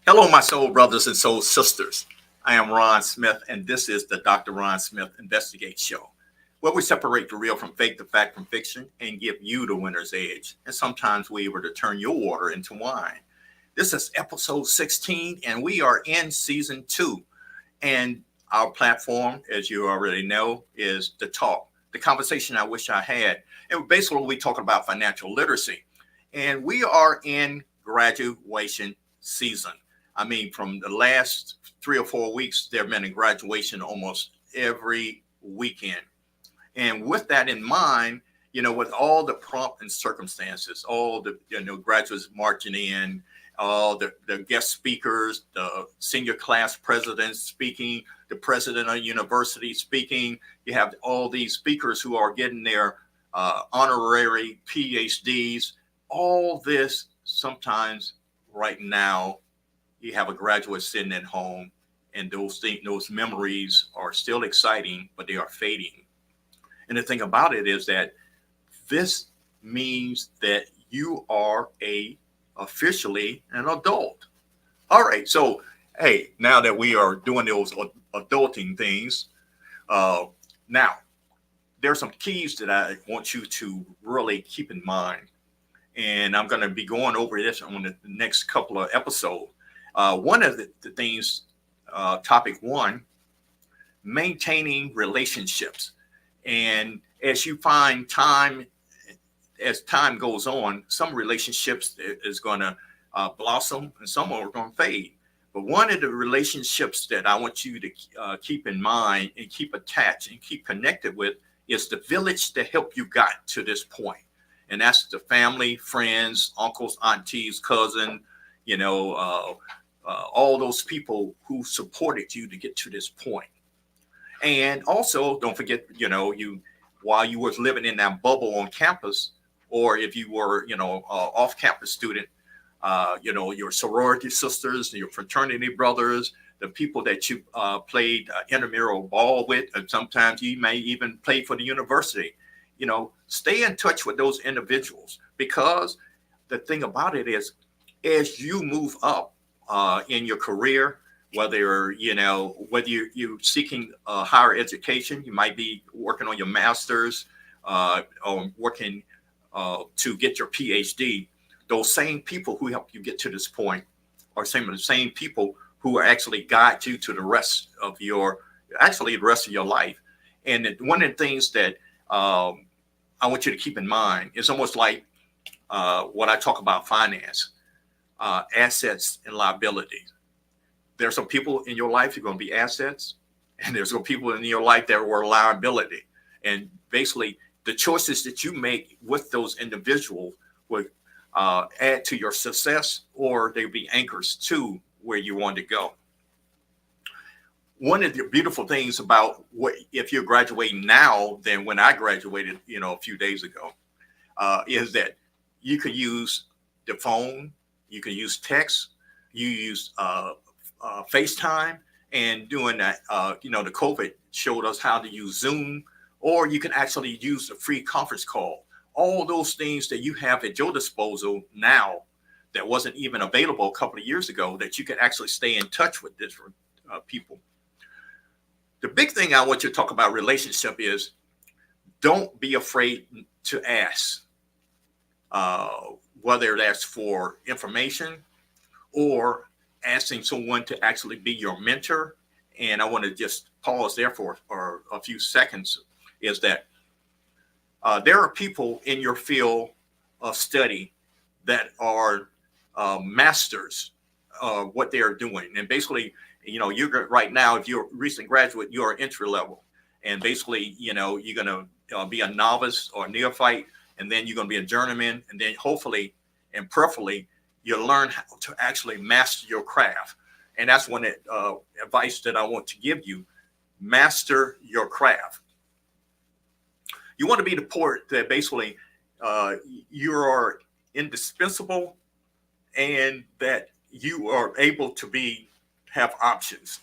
Hello, my soul brothers and soul sisters. I am Ron Smith, and this is the Dr. Ron Smith Investigate Show, where we separate the real from fake, the fact from fiction, and give you the winner's edge. And sometimes we able to turn your water into wine. This is episode 16, and we are in season 2. And our platform, as you already know, is the talk, the conversation I wish I had. And basically, we talk about financial literacy. And we are in graduation season. I mean, from the last 3 or 4 weeks, there have been a graduation almost every weekend. And with that in mind, with all the pomp and circumstances, all the, graduates marching in, all the guest speakers, the senior class presidents speaking, the president of the university speaking, you have all these speakers who are getting their honorary PhDs, all this sometimes right now, you have a graduate sitting at home, and those memories are still exciting, but they are fading. And the thing about it is that this means that you are officially an adult. All right, so hey, now that we are doing those adulting things, now there are some keys that I want you to really keep in mind, and I'm going to be going over this on the next couple of episodes. One of the things, topic 1, maintaining relationships. And as you find as time goes on, some relationships is going to blossom and some are going to fade. But one of the relationships that I want you to keep in mind and keep attached and keep connected with is the village that helped you got to this point. And that's the family, friends, uncles, aunties, cousin, all those people who supported you to get to this point. And also, don't forget, while you was living in that bubble on campus, or if you were, off-campus student, your sorority sisters, your fraternity brothers, the people that you played intramural ball with, and sometimes you may even play for the university. Stay in touch with those individuals, because the thing about it is, as you move up in your career, whether you're seeking higher education, you might be working on your master's or working to get your PhD. Those same people who help you get to this point are some of the same people who actually guide you to the rest of your life. And one of the things that I want you to keep in mind is almost like what I talk about finance, assets and liabilities. There's some people in your life who are going to be assets, and there's some people in your life that were liability. And basically, the choices that you make with those individuals will add to your success, or they'll be anchors to where you want to go. One of the beautiful things about if you're graduating now than when I graduated, a few days ago, is that you can use the phone, you can use text, you use FaceTime, and doing that, the COVID showed us how to use Zoom, or you can actually use a free conference call. All those things that you have at your disposal now that wasn't even available a couple of years ago, that you can actually stay in touch with different people. The big thing I want you to talk about relationship is, don't be afraid to ask, whether that's for information or asking someone to actually be your mentor. And I want to just pause there for a few seconds, is that there are people in your field of study that are masters of what they are doing. And basically, you're right now, if you're a recent graduate, you're entry level. And basically, you're going to be a novice or a neophyte, and then you're going to be a journeyman. And then hopefully and preferably, you'll learn how to actually master your craft. And that's one advice that I want to give you. Master your craft. You want to be the port that basically you are indispensable, and that you are able to have options.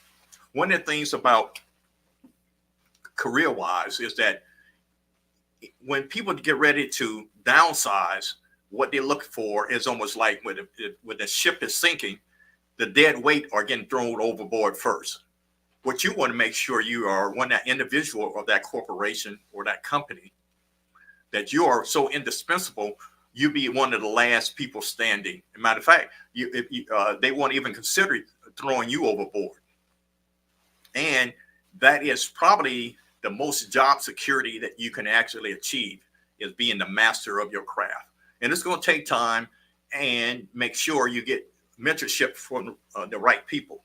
One of the things about career-wise is that when people get ready to downsize, what they look for is almost like when the ship is sinking, the dead weight are getting thrown overboard first. What you want to make sure you are one that individual or that corporation or that company that you are so indispensable, you be one of the last people standing. As a matter of fact, they won't even consider throwing you overboard. And that is probably the most job security that you can actually achieve, is being the master of your craft. And it's going to take time, and make sure you get mentorship from the right people.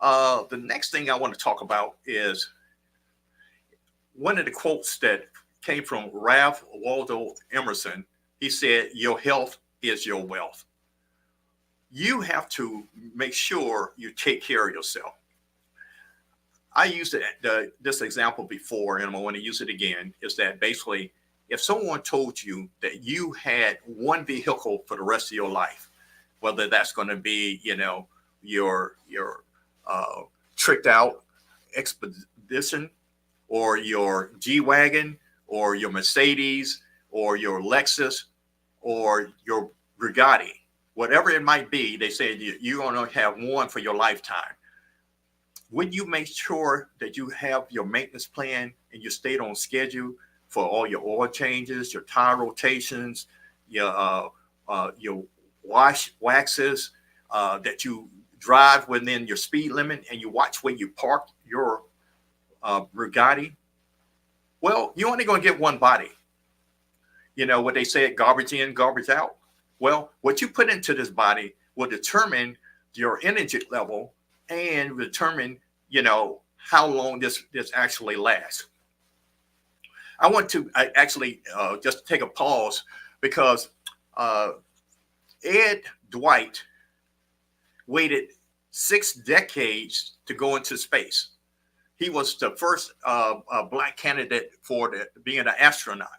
The next thing I want to talk about is one of the quotes that came from Ralph Waldo Emerson. He said, "Your health is your wealth." You have to make sure you take care of yourself. I used this example before, and I want to use it again, is that basically, if someone told you that you had one vehicle for the rest of your life, whether that's going to be, your tricked out expedition, or your G-Wagon, or your Mercedes, or your Lexus, or your Bugatti, whatever it might be, they said you're going to have one for your lifetime. When you make sure that you have your maintenance plan and you stayed on schedule for all your oil changes, your tire rotations, your waxes, that you drive within your speed limit, and you watch where you park your Bugatti, well, you're only going to get one body. You know what they say, garbage in, garbage out. Well, what you put into this body will determine your energy level and determine, how long this actually lasts. I want to actually just take a pause, because Ed Dwight waited 6 decades to go into space. He was the first Black candidate for being an astronaut.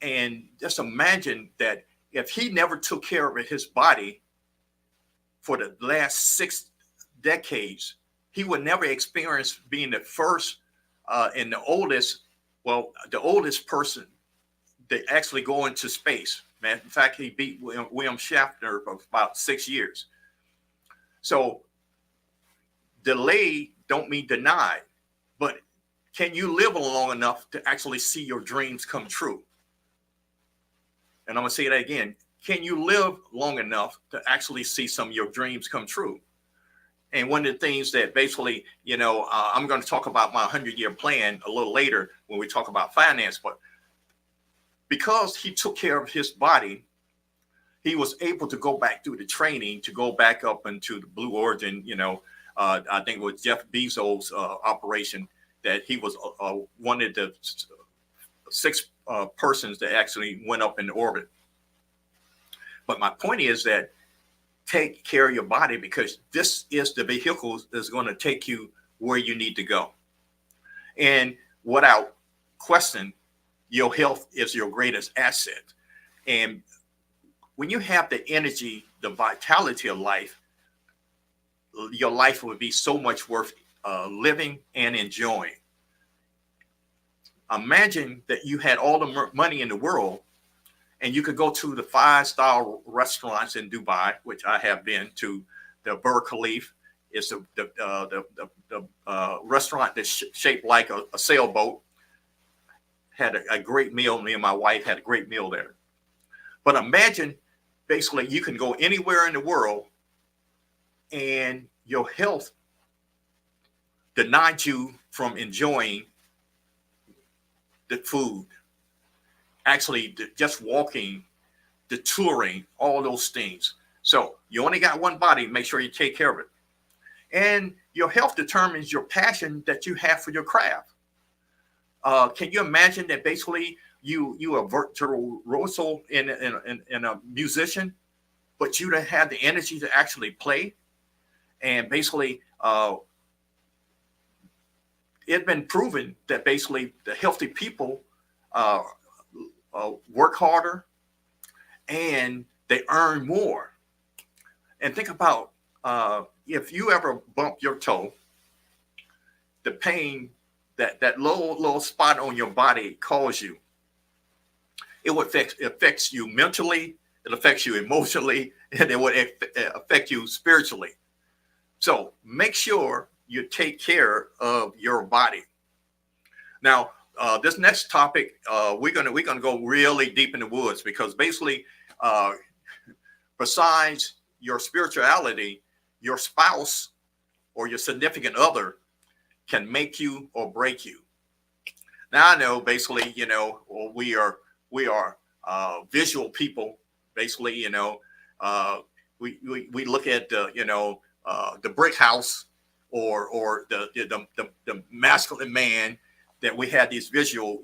And just imagine that if he never took care of his body for the last 6 decades, he would never experience being the first and the oldest person to actually go into space. Man, in fact, he beat William Shatner by about 6 years. So delay don't mean denied, but can you live long enough to actually see your dreams come true? And I'm going to say that again. Can you live long enough to actually see some of your dreams come true? And one of the things that basically, I'm going to talk about my 100-year plan a little later when we talk about finance, but because he took care of his body, he was able to go back through the training to go back up into the Blue Origin. I think it was Jeff Bezos' operation that he was one of the 6 persons that actually went up in orbit. But my point is that take care of your body, because this is the vehicle that's going to take you where you need to go. And without question, your health is your greatest asset. And when you have the energy, the vitality of life, your life would be so much worth living and enjoying. Imagine that you had all the money in the world, and you could go to the 5-star restaurants in Dubai, which I have been to. The Burj Khalifa is the restaurant that's shaped like a sailboat. Had a great meal. Me and my wife had a great meal there. But imagine, basically, you can go anywhere in the world, and your health denied you from enjoying the food, actually just walking, the touring, all those things. So you only got one body, make sure you take care of it. And your health determines your passion that you have for your craft. Can you imagine that basically you are virtuoso in a musician, but you don't have the energy to actually play? And basically, it's been proven that basically the healthy people work harder and they earn more. And think about if you ever bump your toe, the pain that little spot on your body causes you. It affects you mentally, it affects you emotionally, and it would affect you spiritually. So make sure you take care of your body. Now, this next topic, we're gonna go really deep in the woods, because basically, besides your spirituality, your spouse or your significant other can make you or break you. Now, I know basically, we are visual people. Basically, we look at the brick house or the masculine man, that we had these visual,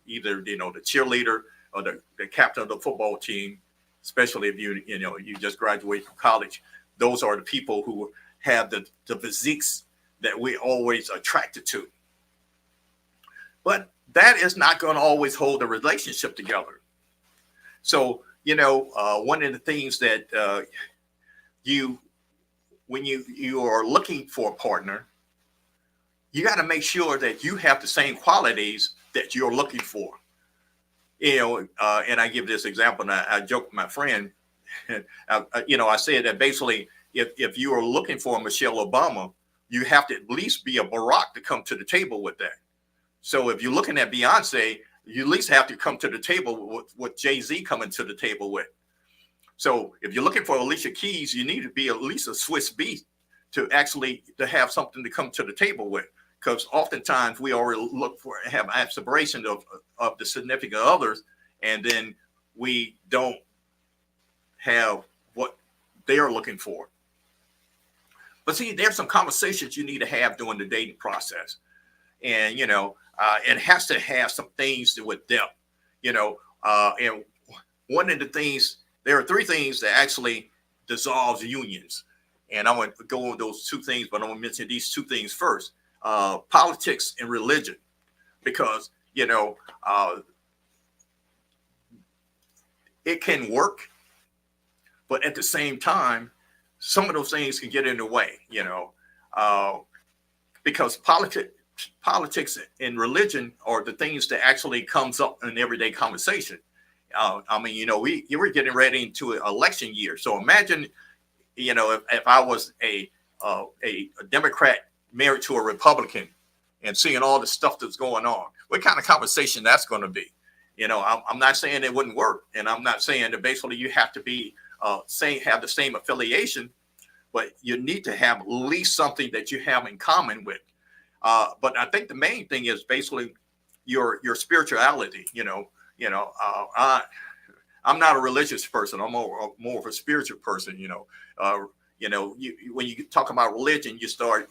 either the cheerleader or the captain of the football team, especially if you just graduated from college. Those are the people who have the physiques that we always attracted to. But that is not going to always hold a relationship together. So, one of the things that when you are looking for a partner, you got to make sure that you have the same qualities that you're looking for. And I give this example, and I joke with my friend, I said that basically, if you are looking for a Michelle Obama, you have to at least be a Barack to come to the table with that. So if you're looking at Beyonce, you at least have to come to the table with what Jay-Z coming to the table with. So if you're looking for Alicia Keys, you need to be at least a Swiss beat to have something to come to the table with. Because oftentimes we already have aspiration of the significant others, and then we don't have what they're looking for. But see, there's some conversations you need to have during the dating process. And, it has to have some things with depth, and one of the things, there are three things that actually dissolves unions. And I'm going to go on those two things, but I'm going to mention these two things first. Politics and religion, because, it can work, but at the same time, some of those things can get in the way, because politics and religion are the things that actually comes up in everyday conversation. You were getting ready into an election year. So imagine, if I was a Democrat married to a Republican and seeing all the stuff that's going on, what kind of conversation that's going to be? I'm not saying it wouldn't work. And I'm not saying that basically you have to be have the same affiliation, but you need to have at least something that you have in common with. But I think the main thing is basically your spirituality. I'm not a religious person. I'm more of a spiritual person. When you talk about religion, you start,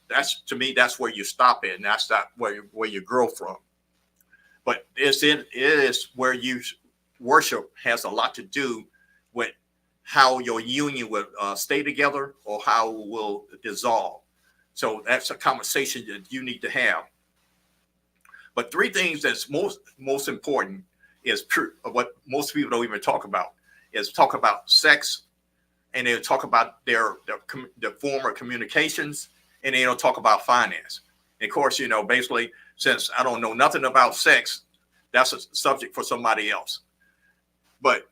that's where you stop at, and that's not where you grow from. But it is where you worship has a lot to do with how your union will stay together or how it will dissolve. So that's a conversation that you need to have. But three things that's most important is what most people don't even talk about, is talk about sex, and they'll talk about their form of communications, and they don't talk about finance. And of course, basically, since I don't know nothing about sex, that's a subject for somebody else. But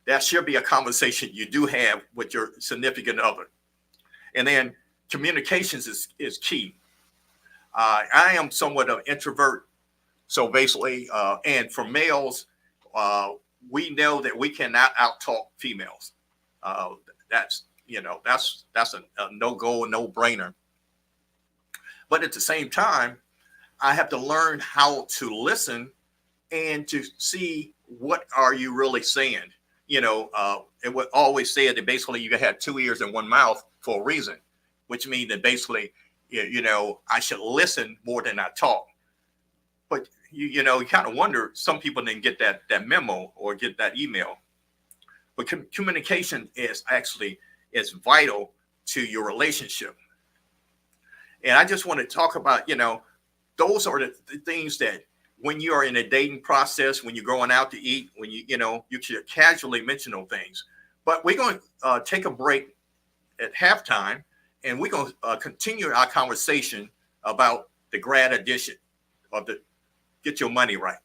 that should be a conversation you do have with your significant other. And then communications is key. I am somewhat of an introvert. So basically, and for males, we know that we cannot out-talk females. That's a no-go, no-brainer. But at the same time, I have to learn how to listen and to see what are you really saying. It would always say that basically you have two ears and one mouth for a reason, which means that basically, I should listen more than I talk. But you kind of wonder, some people didn't get that memo or get that email. But communication is vital to your relationship. And I just want to talk about, those are the things that when you are in a dating process, when you're going out to eat, when you should casually mention those things. But we're going to take a break at halftime, and we're going to continue our conversation about the grad edition of the Get Your Money Right.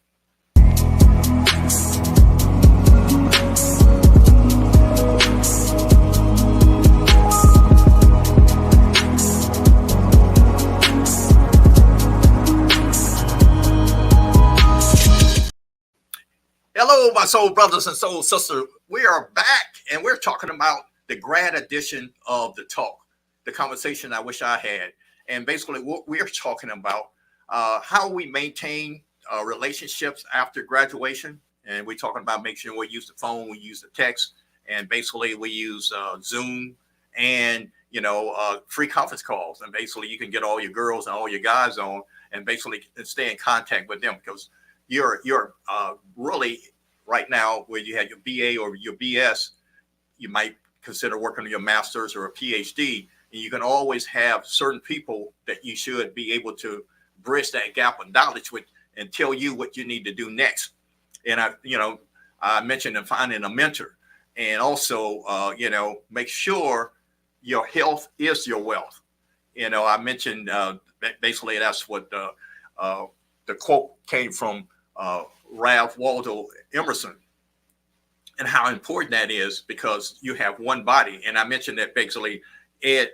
Hello, my soul brothers and soul sisters. We are back and we're talking about the grad edition of the talk, the conversation I wish I had. And basically, what we're talking about how we maintain relationships after graduation. And we're talking about making sure we use the phone, we use the text, and basically we use Zoom and free conference calls. And basically, you can get all your girls and all your guys on, and basically stay in contact with them because you're really right now where you had your BA or your BS, you might consider working on your master's or a PhD, and you can always have certain people that you should be able to bridge that gap of knowledge with and tell you what you need to do next. And I mentioned finding a mentor, and also make sure your health is your wealth. I mentioned basically that's what the quote came from Ralph Waldo Emerson, and how important that is because you have one body. And I mentioned that basically Ed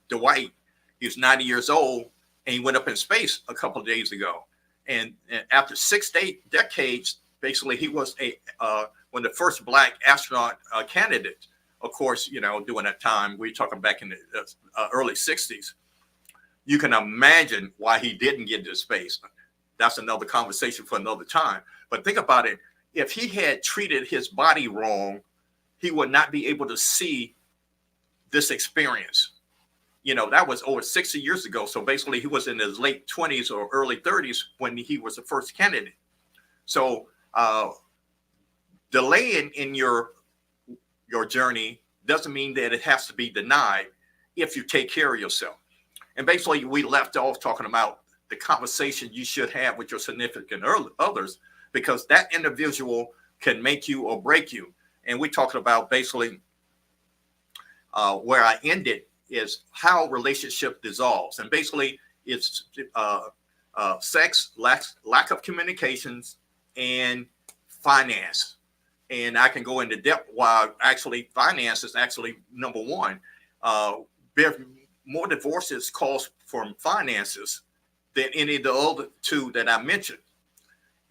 Dwight, he's 90 years old and he went up in space a couple of days ago. And after 6 decades, basically he was one of the first Black astronaut candidates. Of course, during that time, we're talking back in the early 60s. You can imagine why he didn't get into space. That's another conversation for another time. But think about it. If he had treated his body wrong, he would not be able to see this experience. That was over 60 years ago. So basically he was in his late 20s or early 30s when he was the first candidate. So delaying in your journey doesn't mean that it has to be denied if you take care of yourself. And basically we left off talking about the conversation you should have with your significant others, because that individual can make you or break you. And we talked about basically where I ended is how relationship dissolves. And basically it's sex, lack of communications, and finance. And I can go into depth why actually finance is actually number one. More divorces caused from finances than any of the other two that I mentioned.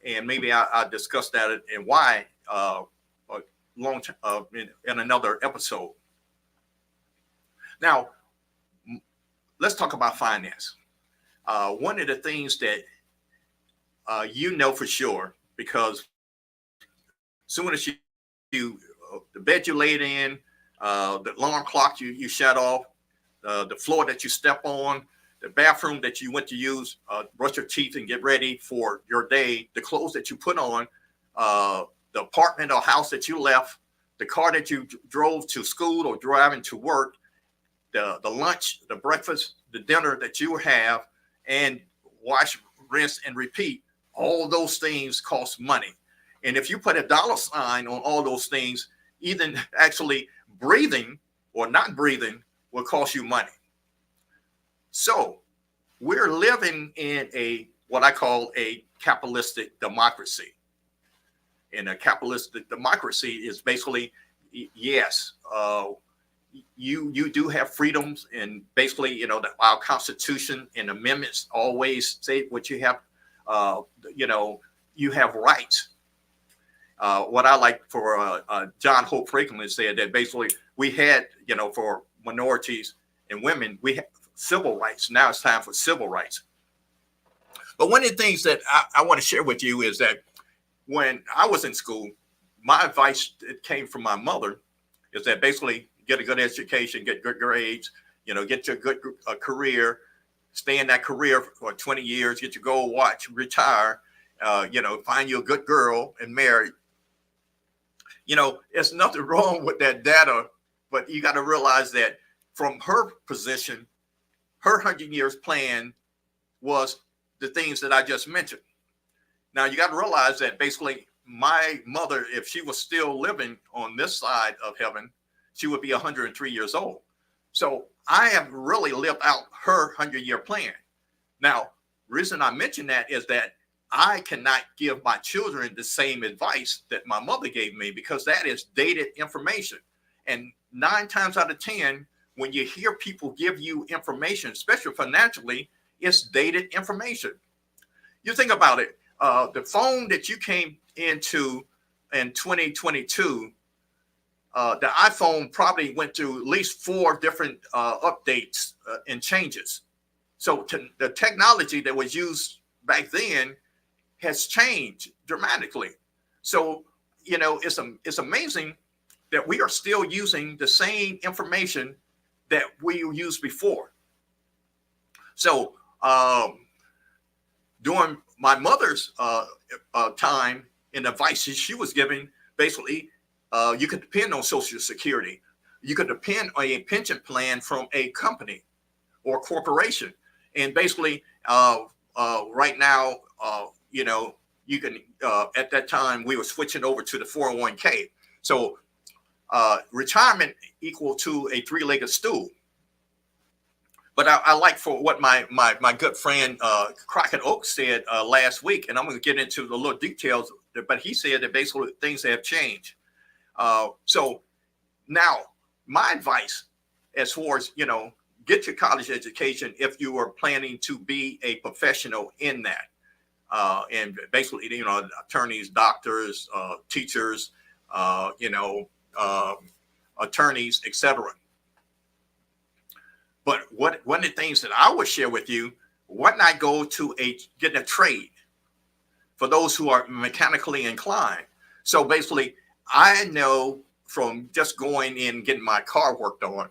And maybe I'll discuss that and why in another episode. Now, let's talk about finance. One of the things that for sure, because soon as you the bed you laid in, the alarm clock you shut off, the floor that you step on, the bathroom that you went to use, brush your teeth and get ready for your day, the clothes that you put on, the apartment or house that you left, the car that you drove to school or driving to work, the lunch, the breakfast, the dinner that you have, and wash, rinse, and repeat. All those things cost money. And if you put a dollar sign on all those things, even actually breathing or not breathing will cost you money. So we're living in what I call a capitalistic democracy. And a capitalistic democracy is basically, yes, you do have freedoms, and basically, our Constitution and amendments always say what you have. You have rights. What I like for John Hope Franklin said that basically we had, for minorities and women, we have civil rights. Now it's time for civil rights. But one of the things that I want to share with you is that when I was in school, my advice that came from my mother is that basically get a good education, get good grades, get your good career, stay in that career for 20 years, get your gold watch, retire, find you a good girl and marry. There's nothing wrong with that data, but you got to realize that from her position, her 100 years plan was the things that I just mentioned. Now, you got to realize that basically my mother, if she was still living on this side of heaven, she would be 103 years old. So I have really lived out her 100-year plan. Now, reason I mention that is that I cannot give my children the same advice that my mother gave me, because that is dated information. And 9 times out of 10, when you hear people give you information, especially financially, it's dated information. You think about it. The phone that you came into in 2022, the iPhone probably went through at least 4 different updates and changes. So the technology that was used back then has changed dramatically. So, it's amazing that we are still using the same information that we used before. So during my mother's time and advice she was giving, basically, you could depend on Social Security. You could depend on a pension plan from a company or corporation. And basically, right now, you can, at that time, we were switching over to the 401k. So retirement equal to a 3-legged stool. But I like for what my good friend Crockett Oak said last week, and I'm going to get into the little details, but he said that basically things have changed. So now my advice as far as, get your college education if you are planning to be a professional in that. And basically, attorneys, doctors, teachers, attorneys, etc. But one of the things that I would share with you, why not go to get a trade for those who are mechanically inclined? So basically, I know from just going in and getting my car worked on,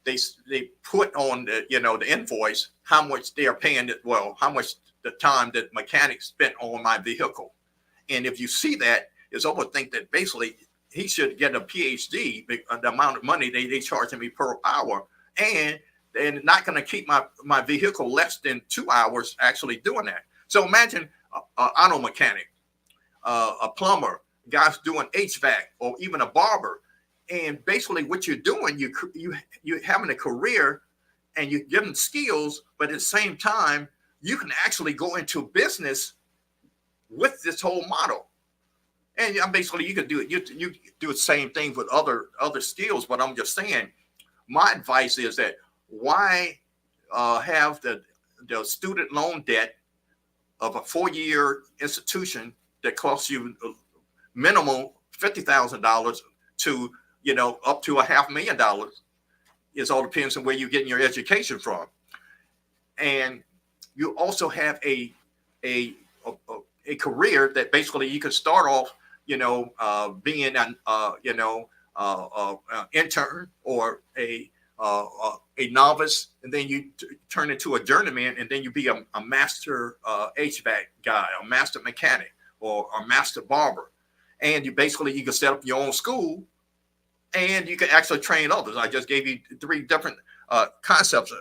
they put on the invoice how much they are paying, how much the time that mechanics spent on my vehicle. And if you see that, it's almost think that basically he should get a PhD, the amount of money they charging me per hour. And they're not going to keep my vehicle less than 2 hours actually doing that. So imagine an auto mechanic, a plumber, guys doing HVAC, or even a barber. And basically what you're doing, you're having a career and you're getting skills, but at the same time, you can actually go into business with this whole model. And basically you can do it. You do the same thing with other skills, but I'm just saying, my advice is that why have the student loan debt of a 4-year institution that costs you minimum $50,000 to up to $500,000. It all depends on where you're getting your education from. And you also have a career that basically you could start off being an intern or a novice, and then you turn into a journeyman, and then you be a master HVAC guy, a master mechanic, or a master barber. And you can set up your own school, and you can actually train others. I just gave you 3 different concepts,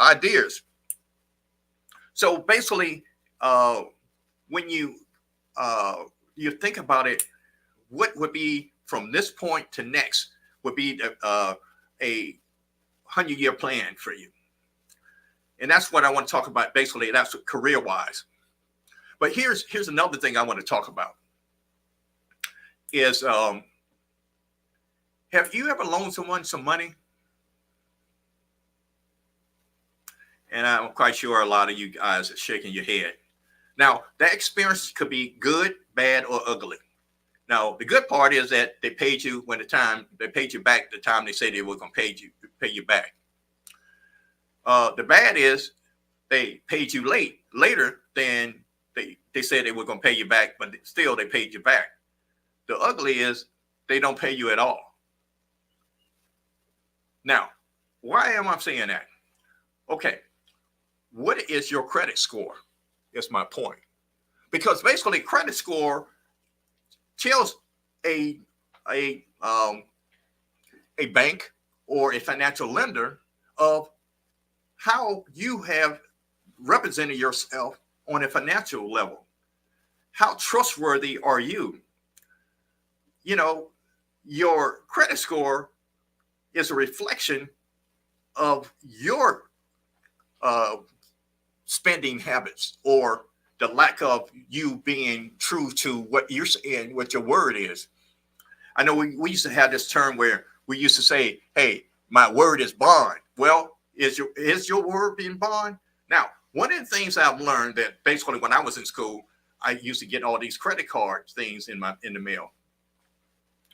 ideas. So basically, when you think about it, what would be from this point to next would be a 100-year plan for you. And that's what I want to talk about. Basically, that's career-wise. But here's another thing I want to talk about is, have you ever loaned someone some money? And I'm quite sure a lot of you guys are shaking your head. Now, that experience could be good, bad, or ugly. Now, the good part is that they paid you they paid you back the time they said they were going to pay you back. The bad is they paid you later than they said they were going to pay you back, but still they paid you back. The ugly is they don't pay you at all. Now, why am I saying that? Okay, what is your credit score? Is my point. Because basically credit score tells a bank or a financial lender of how you have represented yourself on a financial level. How trustworthy are you? Your credit score is a reflection of your spending habits, or the lack of you being true to what you're saying, what your word is. I know we used to have this term where we used to say, hey, my word is bond. Well, is your word being bond? Now, one of the things I've learned that basically when I was in school, I used to get all these credit card things in the mail.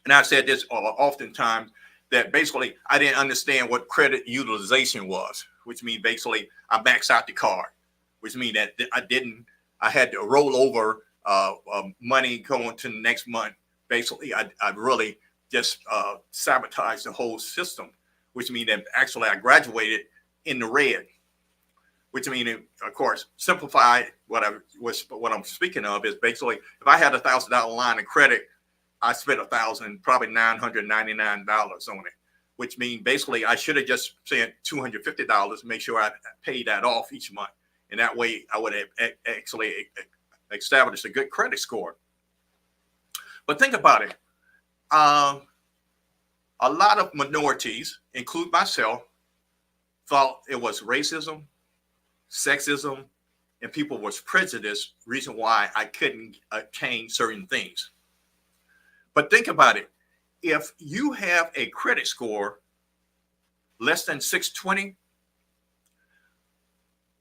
And I said this oftentimes, that basically I didn't understand what credit utilization was, which means basically I maxed out the card, which means that I had to roll over money going to the next month. Basically, I really just sabotaged the whole system, which means that actually I graduated in the red, which means, of course, simplified. What I'm speaking of is basically if I had $1,000 line of credit, I spent probably $999 on it, which means basically I should have just spent $250 to make sure I paid that off each month. And that way I would have actually established a good credit score. But think about it. A lot of minorities, include myself, thought it was racism, sexism, and people was prejudiced, reason why I couldn't obtain certain things. But think about it. If you have a credit score less than 620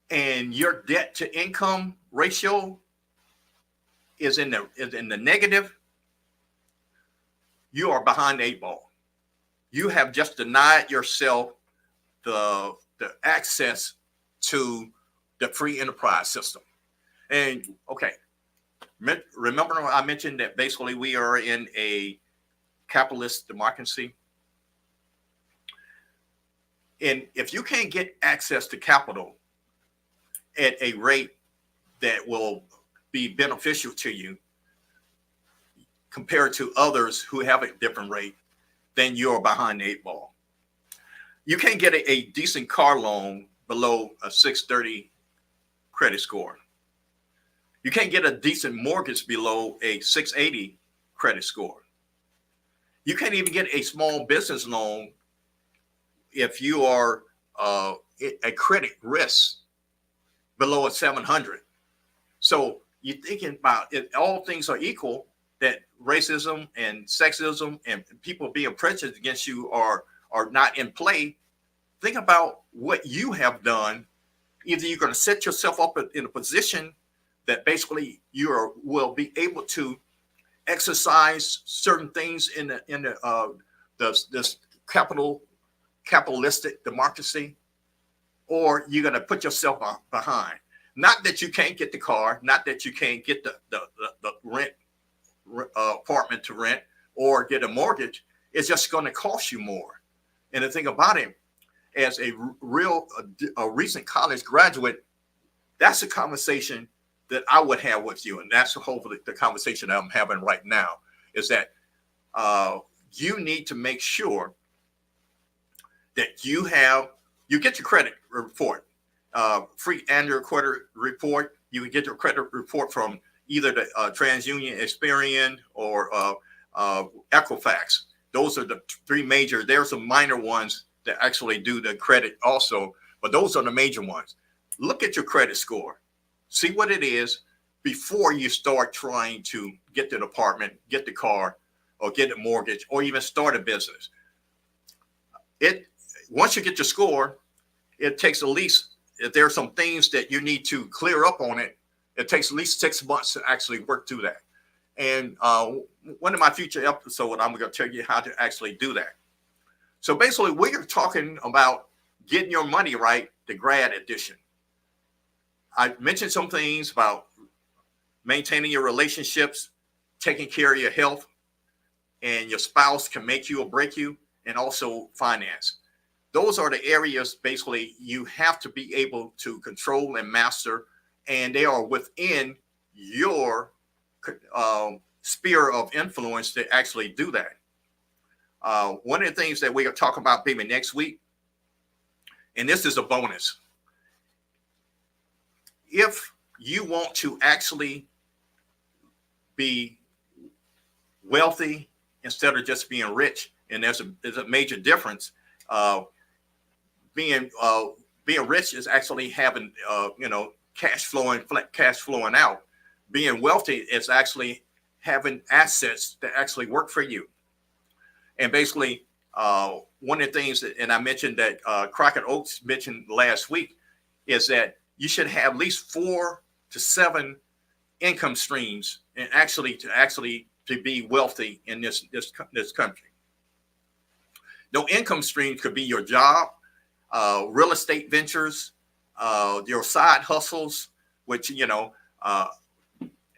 and your debt to income ratio is in the negative, you are behind the 8 ball. You have just denied yourself the access to the free enterprise system. And okay, remember I mentioned that basically we are in a capitalist democracy. And if you can't get access to capital at a rate that will be beneficial to you compared to others who have a different rate, then you're behind the 8 ball. You can't get a decent car loan below a 630 credit score. You can't get a decent mortgage below a 680 credit score. You can't even get a small business loan if you are a credit risk below a 700. So you're thinking about it, all things are equal, that racism and sexism and people being prejudiced against you are not in play. Think about what you have done. Either you're going to set yourself up in a position that basically you will be able to exercise certain things in this capitalistic democracy, or you're going to put yourself behind. Not that you can't get the car, not that you can't get the rent apartment to rent or get a mortgage. It's just going to cost you more. And the thing about it, as a recent college graduate, that's a conversation that I would have with you. And that's hopefully the conversation that I'm having right now, is that you need to make sure that you get your credit report, free annual credit report. You can get your credit report from either the TransUnion, Experian, or Equifax. Those are the three major. There's some minor ones that actually do the credit also, but those are the major ones. Look at your credit score. See what it is before you start trying to get the apartment, get the car, or get a mortgage, or even start a business. Once you get your score, it takes at least, if there are some things that you need to clear up on it, it takes at least 6 months to actually work through that. And one of my future episodes, I'm going to tell you how to actually do that. So basically, we're talking about getting your money right, the grad edition. I mentioned some things about maintaining your relationships, taking care of your health, and your spouse can make you or break you, and also finance. Those are the areas basically you have to be able to control and master, and they are within your sphere of influence to actually do that. One of the things that we're going to talk about maybe next week, and this is a bonus. If you want to actually be wealthy instead of just being rich, and there's a major difference. Being rich is actually having cash flowing out. Being wealthy is actually having assets that actually work for you. And basically, one of the things and I mentioned that Crockett Oaks mentioned last week, is that you should have at least 4 to 7 income streams and actually to be wealthy in this country. Those income streams could be your job, real estate ventures, your side hustles, which,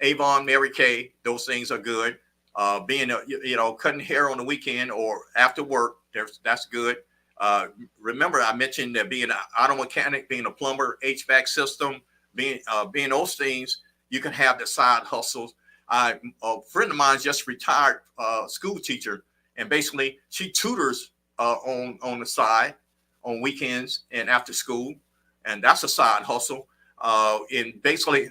Avon, Mary Kay, those things are good. Being cutting hair on the weekend or after work, that's good. Remember, I mentioned that being an auto mechanic, being a plumber, HVAC system, being those things, you can have the side hustles. A friend of mine just retired school teacher, and basically she tutors on the side on weekends and after school, and that's a side hustle. And basically,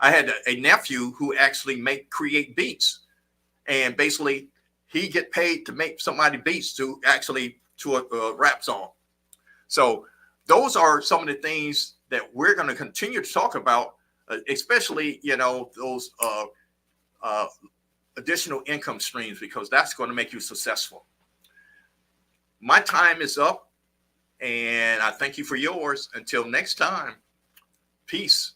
I had a nephew who actually create beats, and basically he get paid to make somebody beats to a rap song. So those are some of the things that we're going to continue to talk about, especially those additional income streams, because that's going to make you successful. My time is up, and I thank you for yours. Until next time, peace.